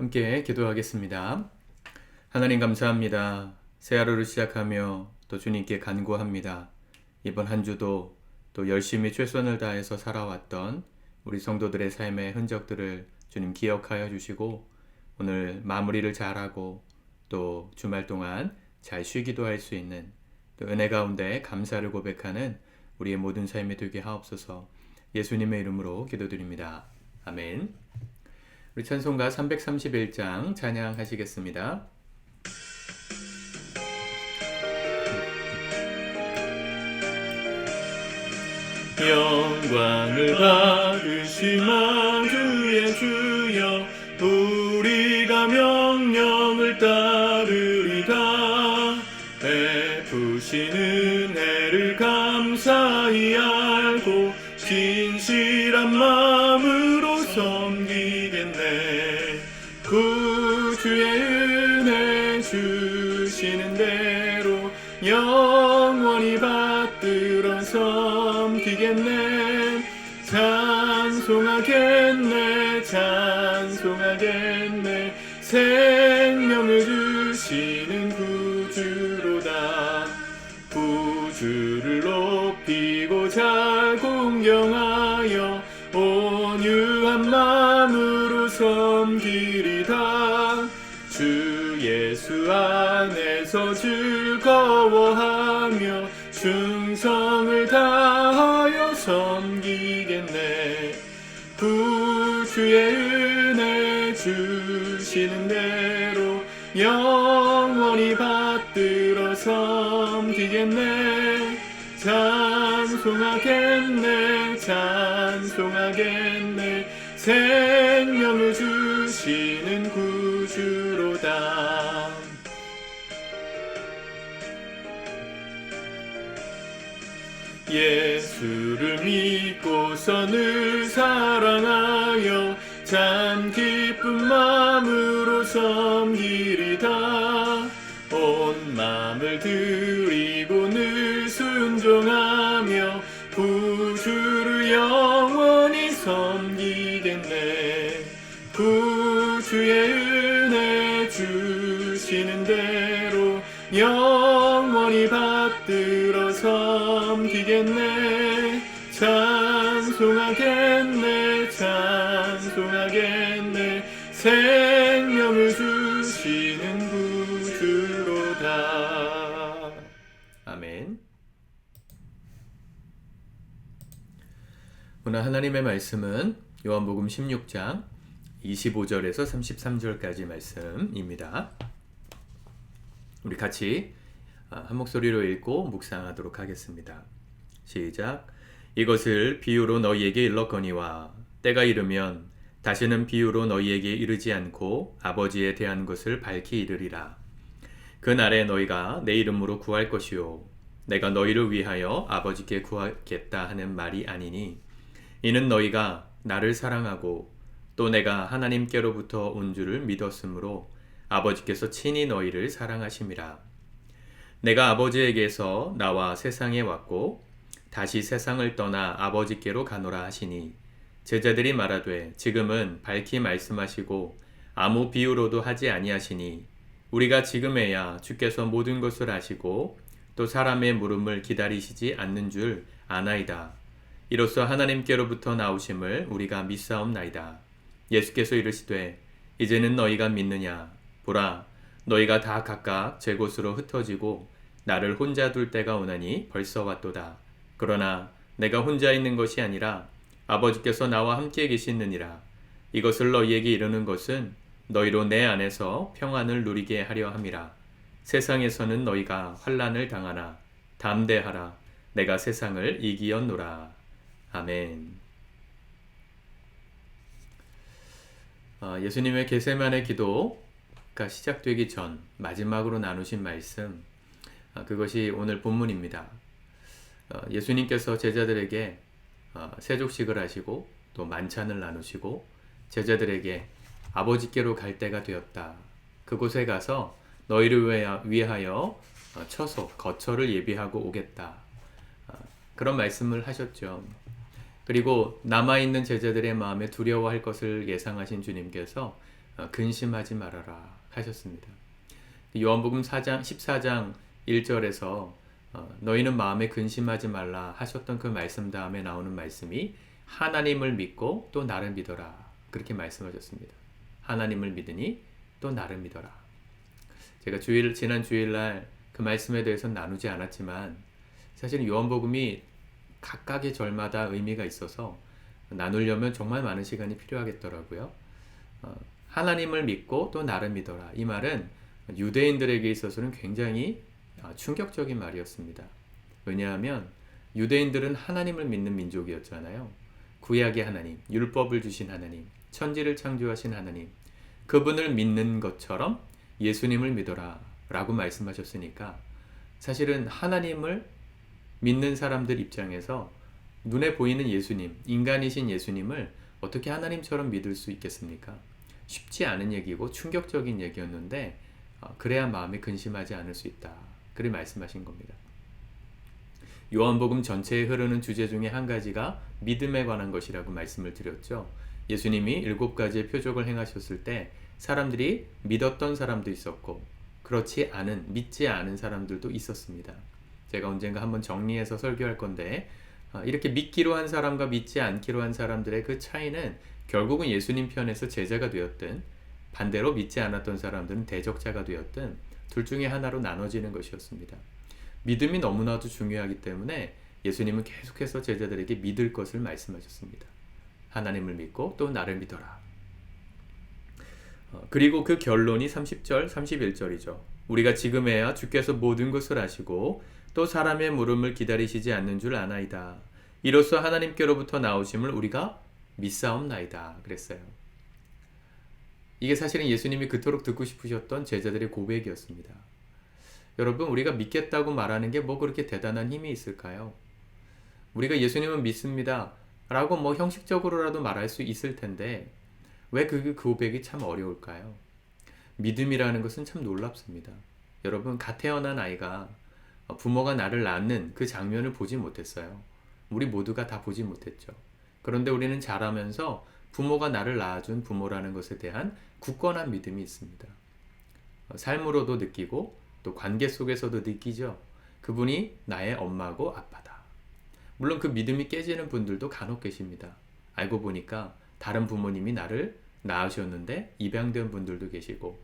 함께 기도하겠습니다. 하나님 감사합니다. 새 하루를 시작하며 또 주님께 간구합니다. 이번 한 주도 또 열심히 최선을 다해서 살아왔던 우리 성도들의 삶의 흔적들을 주님 기억하여 주시고 오늘 마무리를 잘하고 또 주말 동안 잘 쉬기도 할 수 있는 또 은혜 가운데 감사를 고백하는 우리의 모든 삶이 되게 하옵소서. 예수님의 이름으로 기도드립니다. 아멘. 우리 찬송가 331장 찬양하시겠습니다. 영광을 받으시마 주의 주여 우리가 명령을 따르리다. 베푸신 은혜를 감사히 알고 진실한 마음으로 섬기겠네. 구주의 은혜 주시는 대로 영원히 받들어 섬기겠네. 찬송하겠네 찬송하겠네. 생명을 주시는 구주로다. 구주를 높이고 잘 공경하여 온유한 마음으로 섬기리다. 주 예수 안에서 즐거워하며 충성을 다하여 섬기겠네. 구주의 은혜 주시는 대로 영원히 받들어 섬기겠네. 찬송하겠네 찬송하겠네. 생명을 주시는 구주로다. 예수를 믿고서 늘 사랑하여 참 기쁜 마음으로 섬기리다. 온 마음을 드리고 늘 순종하며 구주를 영원히 섬기겠네. 구주의 은혜 주시는 대로 영원히 받들어 섬기겠네. 찬송하겠네 찬송하겠네. 생명을 주시는 구주로다. 아멘. 오늘 하나님의 말씀은 요한복음 16장 25절에서 33절까지 말씀입니다. 우리 같이 한 목소리로 읽고 묵상하도록 하겠습니다. 시작. 이것을 비유로 너희에게 일렀거니와 때가 이르면 다시는 비유로 너희에게 이르지 않고 아버지에 대한 것을 밝히 이르리라. 그날에 너희가 내 이름으로 구할 것이요 내가 너희를 위하여 아버지께 구하겠다 하는 말이 아니니 이는 너희가 나를 사랑하고 또 내가 하나님께로부터 온 줄을 믿었으므로 아버지께서 친히 너희를 사랑하심이라. 내가 아버지에게서 나와 세상에 왔고 다시 세상을 떠나 아버지께로 가노라 하시니 제자들이 말하되 지금은 밝히 말씀하시고 아무 비유로도 하지 아니하시니 우리가 지금에야 주께서 모든 것을 아시고 또 사람의 물음을 기다리시지 않는 줄 아나이다. 이로써 하나님께로부터 나오심을 우리가 믿사옵나이다. 예수께서 이르시되 이제는 너희가 믿느냐. 보라 너희가 다 각각 제 곳으로 흩어지고 나를 혼자 둘 때가 오나니 벌써 왔도다. 그러나 내가 혼자 있는 것이 아니라 아버지께서 나와 함께 계시느니라. 이것을 너희에게 이르는 것은 너희로 내 안에서 평안을 누리게 하려 함이라. 세상에서는 너희가 환난을 당하나 담대하라. 내가 세상을 이기었노라. 아멘. 예수님의 겟세마네 기도가 시작되기 전 마지막으로 나누신 말씀, 그것이 오늘 본문입니다. 예수님께서 제자들에게 세족식을 하시고 또 만찬을 나누시고 제자들에게 아버지께로 갈 때가 되었다. 그곳에 가서 너희를 위하여 처소, 거처를 예비하고 오겠다. 그런 말씀을 하셨죠. 그리고 남아있는 제자들의 마음에 두려워할 것을 예상하신 주님께서 근심하지 말아라 하셨습니다. 요한복음 4장 14장 1절에서 너희는 마음에 근심하지 말라 하셨던 그 말씀 다음에 나오는 말씀이 하나님을 믿고 또 나를 믿어라 그렇게 말씀하셨습니다. 하나님을 믿으니 또 나를 믿어라. 제가 지난 주일날 그 말씀에 대해서 나누지 않았지만 사실 요한복음이 각각의 절마다 의미가 있어서 나누려면 정말 많은 시간이 필요하겠더라고요. 하나님을 믿고 또 나를 믿어라. 이 말은 유대인들에게 있어서는 굉장히 충격적인 말이었습니다. 왜냐하면 유대인들은 하나님을 믿는 민족이었잖아요. 구약의 하나님, 율법을 주신 하나님, 천지를 창조하신 하나님, 그분을 믿는 것처럼 예수님을 믿어라 라고 말씀하셨으니까 사실은 하나님을 믿는 사람들 입장에서 눈에 보이는 예수님, 인간이신 예수님을 어떻게 하나님처럼 믿을 수 있겠습니까? 쉽지 않은 얘기고 충격적인 얘기였는데 그래야 마음에 근심하지 않을 수 있다. 그렇게 말씀하신 겁니다. 요한복음 전체에 흐르는 주제 중에 한 가지가 믿음에 관한 것이라고 말씀을 드렸죠. 예수님이 7가지의 표적을 행하셨을 때 사람들이 믿었던 사람도 있었고 그렇지 않은, 믿지 않은 사람들도 있었습니다. 제가 언젠가 한번 정리해서 설교할 건데 이렇게 믿기로 한 사람과 믿지 않기로 한 사람들의 그 차이는 결국은 예수님 편에서 제자가 되었든 반대로 믿지 않았던 사람들은 대적자가 되었든 둘 중에 하나로 나눠지는 것이었습니다. 믿음이 너무나도 중요하기 때문에 예수님은 계속해서 제자들에게 믿을 것을 말씀하셨습니다. 하나님을 믿고 또 나를 믿어라. 그리고 그 결론이 30절, 31절이죠. 우리가 지금에야 주께서 모든 것을 아시고 또 사람의 물음을 기다리시지 않는 줄 아나이다. 이로써 하나님께로부터 나오심을 우리가 믿사옵나이다. 그랬어요. 이게 사실은 예수님이 그토록 듣고 싶으셨던 제자들의 고백이었습니다. 여러분, 우리가 믿겠다고 말하는 게 뭐 그렇게 대단한 힘이 있을까요? 우리가 예수님은 믿습니다 라고 뭐 형식적으로라도 말할 수 있을 텐데 왜 그 고백이 참 어려울까요? 믿음이라는 것은 참 놀랍습니다. 여러분, 갓 태어난 아이가 부모가 나를 낳는 그 장면을 보지 못했어요. 우리 모두가 다 보지 못했죠. 그런데 우리는 자라면서 부모가 나를 낳아준 부모라는 것에 대한 굳건한 믿음이 있습니다. 삶으로도 느끼고 또 관계 속에서도 느끼죠. 그분이 나의 엄마고 아빠다. 물론 그 믿음이 깨지는 분들도 간혹 계십니다. 알고 보니까 다른 부모님이 나를 낳으셨는데 입양된 분들도 계시고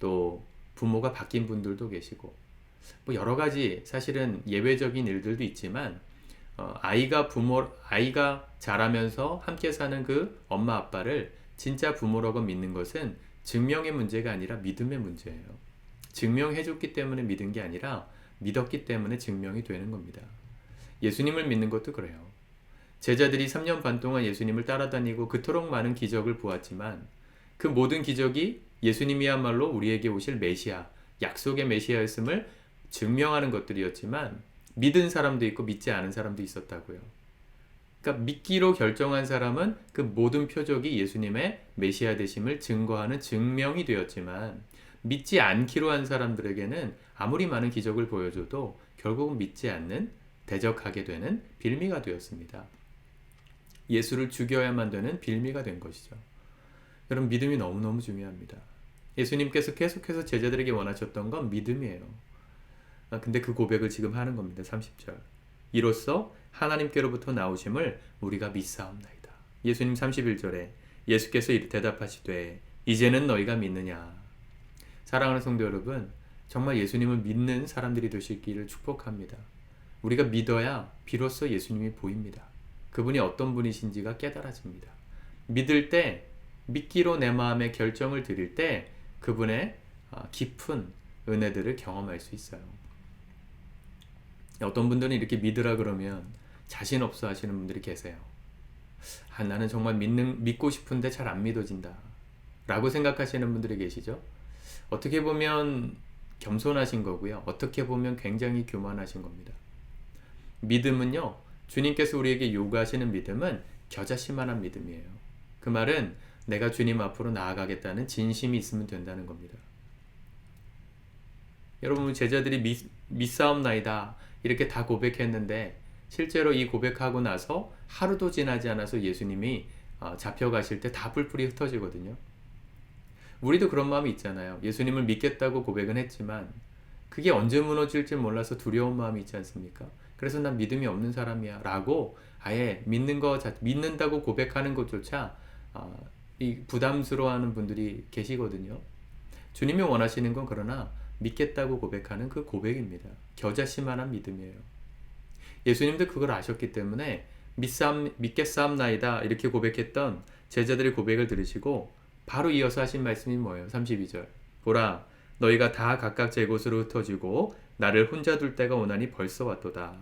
또 부모가 바뀐 분들도 계시고 뭐 여러 가지 사실은 예외적인 일들도 있지만 아이가 자라면서 함께 사는 그 엄마 아빠를 진짜 부모라고 믿는 것은 증명의 문제가 아니라 믿음의 문제예요. 증명해줬기 때문에 믿은 게 아니라 믿었기 때문에 증명이 되는 겁니다. 예수님을 믿는 것도 그래요. 제자들이 3년 반 동안 예수님을 따라다니고 그토록 많은 기적을 보았지만 그 모든 기적이 예수님이야말로 우리에게 오실 메시아, 약속의 메시아였음을 증명하는 것들이었지만 믿은 사람도 있고 믿지 않은 사람도 있었다고요. 그러니까 믿기로 결정한 사람은 그 모든 표적이 예수님의 메시아 되심을 증거하는 증명이 되었지만 믿지 않기로 한 사람들에게는 아무리 많은 기적을 보여줘도 결국은 믿지 않는, 대적하게 되는 빌미가 되었습니다. 예수를 죽여야만 되는 빌미가 된 것이죠. 여러분, 믿음이 너무너무 중요합니다. 예수님께서 계속해서 제자들에게 원하셨던 건 믿음이에요. 근데 그 고백을 지금 하는 겁니다. 30절. 이로써 하나님께로부터 나오심을 우리가 믿사옵나이다. 예수님 31절에 예수께서 대답하시되 이제는 너희가 믿느냐. 사랑하는 성도 여러분, 정말 예수님을 믿는 사람들이 되시기를 축복합니다. 우리가 믿어야 비로소 예수님이 보입니다. 그분이 어떤 분이신지가 깨달아집니다. 믿을 때, 믿기로 내 마음에 결정을 드릴 때 그분의 깊은 은혜들을 경험할 수 있어요. 어떤 분들은 이렇게 믿으라 그러면 자신 없어 하시는 분들이 계세요. 나는 정말 믿고 싶은데 잘 안 믿어진다 라고 생각하시는 분들이 계시죠. 어떻게 보면 겸손하신 거고요. 어떻게 보면 굉장히 교만하신 겁니다. 믿음은요, 주님께서 우리에게 요구하시는 믿음은 겨자씨만한 믿음이에요. 그 말은 내가 주님 앞으로 나아가겠다는 진심이 있으면 된다는 겁니다. 여러분, 제자들이 믿사옵나이다 이렇게 다 고백했는데 실제로 이 고백하고 나서 하루도 지나지 않아서 예수님이 잡혀가실 때 다 뿔뿔이 흩어지거든요. 우리도 그런 마음이 있잖아요. 예수님을 믿겠다고 고백은 했지만 그게 언제 무너질지 몰라서 두려운 마음이 있지 않습니까? 그래서 난 믿음이 없는 사람이야 라고 아예 믿는다고 고백하는 것조차 이 부담스러워하는 분들이 계시거든요. 주님이 원하시는 건 그러나 믿겠다고 고백하는 그 고백입니다. 겨자씨만한 믿음이에요. 예수님도 그걸 아셨기 때문에 믿겠사옵나이다 이렇게 고백했던 제자들의 고백을 들으시고 바로 이어서 하신 말씀이 뭐예요? 32절. 보라, 너희가 다 각각 제 곳으로 흩어지고 나를 혼자 둘 때가 오나니 벌써 왔도다.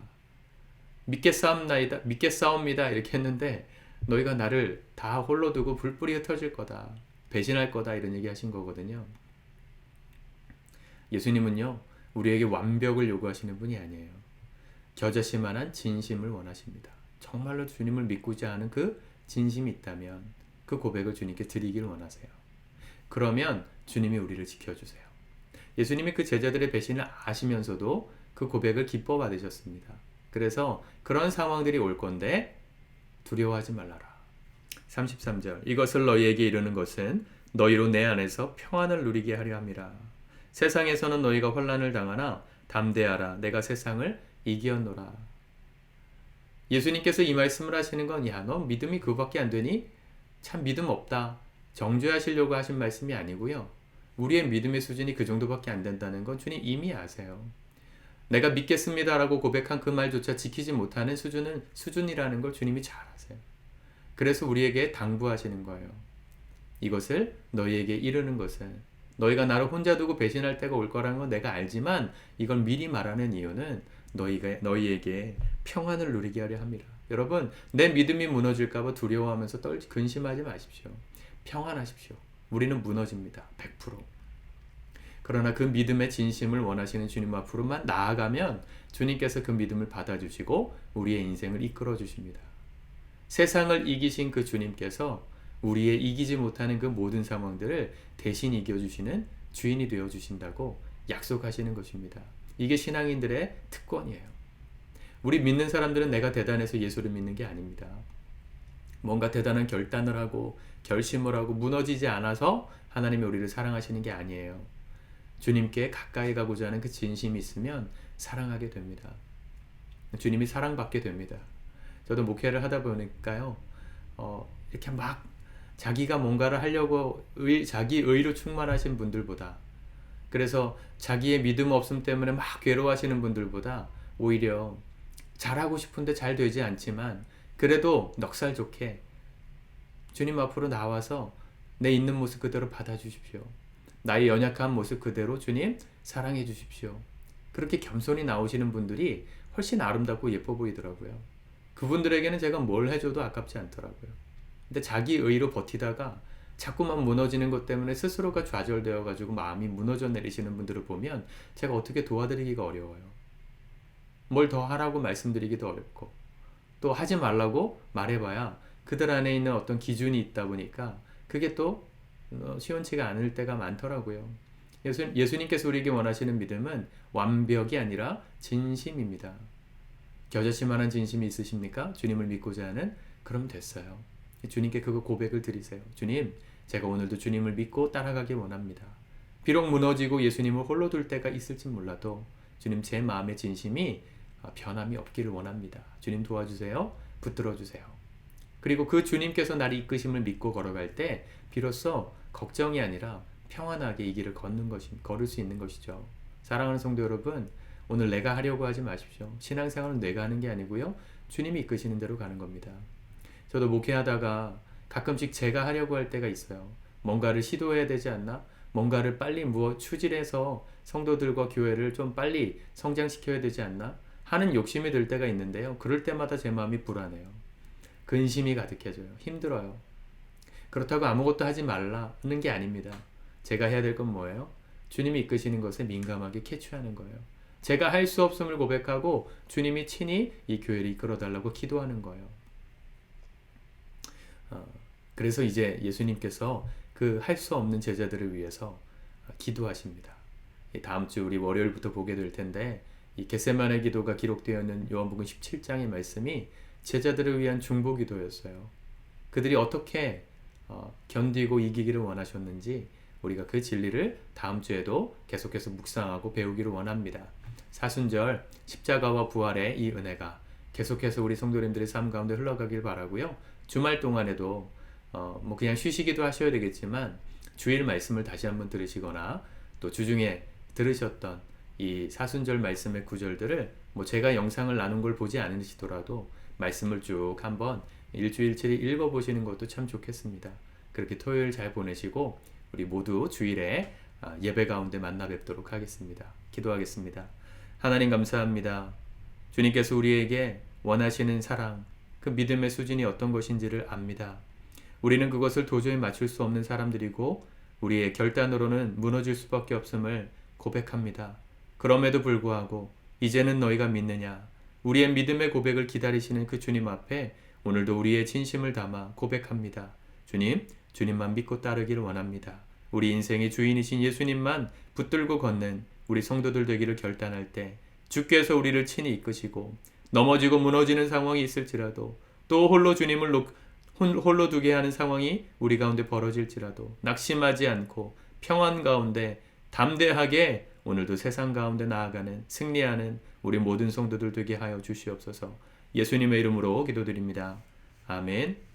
믿겠사옵니다 이렇게 했는데 너희가 나를 다 홀로 두고 불뿔이 흩어질 거다. 배신할 거다 이런 얘기 하신 거거든요. 예수님은요, 우리에게 완벽을 요구하시는 분이 아니에요. 겨자씨만한 진심을 원하십니다. 정말로 주님을 믿고자 하는 그 진심이 있다면 그 고백을 주님께 드리기를 원하세요. 그러면 주님이 우리를 지켜주세요. 예수님이 그 제자들의 배신을 아시면서도 그 고백을 기뻐 받으셨습니다. 그래서 그런 상황들이 올 건데 두려워하지 말라라. 33절. 이것을 너희에게 이르는 것은 너희로 내 안에서 평안을 누리게 하려 함이라. 세상에서는 너희가 환난을 당하나 담대하라. 내가 세상을 이기었노라. 예수님께서 이 말씀을 하시는 건 야, 너 믿음이 그거밖에 안 되니? 참 믿음 없다. 정죄하시려고 하신 말씀이 아니고요. 우리의 믿음의 수준이 그 정도밖에 안 된다는 건 주님 이미 아세요. 내가 믿겠습니다라고 고백한 그 말조차 지키지 못하는 수준이라는 걸 주님이 잘 아세요. 그래서 우리에게 당부하시는 거예요. 이것을 너희에게 이르는 것은 너희가 나를 혼자 두고 배신할 때가 올 거라는 건 내가 알지만 이걸 미리 말하는 이유는 너희에게 평안을 누리게 하려 함이라. 여러분, 내 믿음이 무너질까봐 두려워하면서 근심하지 마십시오. 평안하십시오. 우리는 무너집니다. 100%. 그러나 그 믿음의 진심을 원하시는 주님 앞으로만 나아가면 주님께서 그 믿음을 받아주시고 우리의 인생을 이끌어 주십니다. 세상을 이기신 그 주님께서 우리의 이기지 못하는 그 모든 상황들을 대신 이겨주시는 주인이 되어주신다고 약속하시는 것입니다. 이게 신앙인들의 특권이에요. 우리 믿는 사람들은 내가 대단해서 예수를 믿는 게 아닙니다. 뭔가 대단한 결단을 하고 결심을 하고 무너지지 않아서 하나님이 우리를 사랑하시는 게 아니에요. 주님께 가까이 가고자 하는 그 진심이 있으면 사랑하게 됩니다. 주님이 사랑받게 됩니다. 저도 목회를 하다 보니까요, 이렇게 막 자기가 뭔가를 하려고 자기 의로 충만하신 분들보다, 그래서 자기의 믿음 없음 때문에 막 괴로워하시는 분들보다 오히려 잘하고 싶은데 잘 되지 않지만 그래도 넉살 좋게 주님 앞으로 나와서 내 있는 모습 그대로 받아주십시오. 나의 연약한 모습 그대로 주님 사랑해 주십시오. 그렇게 겸손히 나오시는 분들이 훨씬 아름답고 예뻐 보이더라고요. 그분들에게는 제가 뭘 해줘도 아깝지 않더라고요. 근데 자기 의로 버티다가 자꾸만 무너지는 것 때문에 스스로가 좌절되어 가지고 마음이 무너져 내리시는 분들을 보면 제가 어떻게 도와드리기가 어려워요. 뭘 더 하라고 말씀드리기도 어렵고 또 하지 말라고 말해봐야 그들 안에 있는 어떤 기준이 있다 보니까 그게 또 시원치가 않을 때가 많더라고요. 예수님께서 우리에게 원하시는 믿음은 완벽이 아니라 진심입니다. 겨자씨만한 진심이 있으십니까? 주님을 믿고자 하는? 그럼 됐어요. 주님께 그거 고백을 드리세요. 주님, 제가 오늘도 주님을 믿고 따라가기 원합니다. 비록 무너지고 예수님을 홀로 둘 때가 있을지 몰라도 주님 제 마음의 진심이 변함이 없기를 원합니다. 주님 도와주세요. 붙들어 주세요. 그리고 그 주님께서 나를 이끄심을 믿고 걸어갈 때 비로소 걱정이 아니라 평안하게 이 길을 걸을 수 있는 것이죠. 사랑하는 성도 여러분, 오늘 내가 하려고 하지 마십시오. 신앙생활은 내가 하는 게 아니고요. 주님이 이끄시는 대로 가는 겁니다. 저도 목회하다가 가끔씩 제가 하려고 할 때가 있어요. 뭔가를 시도해야 되지 않나? 뭔가를 빨리 추진해서 성도들과 교회를 좀 빨리 성장시켜야 되지 않나? 하는 욕심이 들 때가 있는데요. 그럴 때마다 제 마음이 불안해요. 근심이 가득해져요. 힘들어요. 그렇다고 아무것도 하지 말라는 게 아닙니다. 제가 해야 될 건 뭐예요? 주님이 이끄시는 것에 민감하게 캐치하는 거예요. 제가 할 수 없음을 고백하고 주님이 친히 이 교회를 이끌어달라고 기도하는 거예요. 그래서 이제 예수님께서 그 할 수 없는 제자들을 위해서 기도하십니다. 다음 주 우리 월요일부터 보게 될 텐데 이 겟세마네 기도가 기록되어 있는 요한복음 17장의 말씀이 제자들을 위한 중보 기도였어요. 그들이 어떻게 견디고 이기기를 원하셨는지 우리가 그 진리를 다음 주에도 계속해서 묵상하고 배우기를 원합니다. 사순절 십자가와 부활의 이 은혜가 계속해서 우리 성도님들의 삶 가운데 흘러가길 바라고요. 주말 동안에도 뭐 그냥 쉬시기도 하셔야 되겠지만 주일 말씀을 다시 한번 들으시거나 또 주중에 들으셨던 이 사순절 말씀의 구절들을 뭐 제가 영상을 나눈 걸 보지 않으시더라도 말씀을 쭉 한번 일주일치를 읽어보시는 것도 참 좋겠습니다. 그렇게 토요일 잘 보내시고 우리 모두 주일에 예배 가운데 만나 뵙도록 하겠습니다. 기도하겠습니다. 하나님 감사합니다. 주님께서 우리에게 원하시는 사랑, 그 믿음의 수준이 어떤 것인지를 압니다. 우리는 그것을 도저히 맞출 수 없는 사람들이고 우리의 결단으로는 무너질 수밖에 없음을 고백합니다. 그럼에도 불구하고 이제는 너희가 믿느냐? 우리의 믿음의 고백을 기다리시는 그 주님 앞에 오늘도 우리의 진심을 담아 고백합니다. 주님, 주님만 믿고 따르기를 원합니다. 우리 인생의 주인이신 예수님만 붙들고 걷는 우리 성도들 되기를 결단할 때 주께서 우리를 친히 이끄시고 넘어지고 무너지는 상황이 있을지라도 또 홀로 주님을 홀로 두게 하는 상황이 우리 가운데 벌어질지라도 낙심하지 않고 평안 가운데 담대하게 오늘도 세상 가운데 나아가는 승리하는 우리 모든 성도들 되게 하여 주시옵소서. 예수님의 이름으로 기도드립니다. 아멘.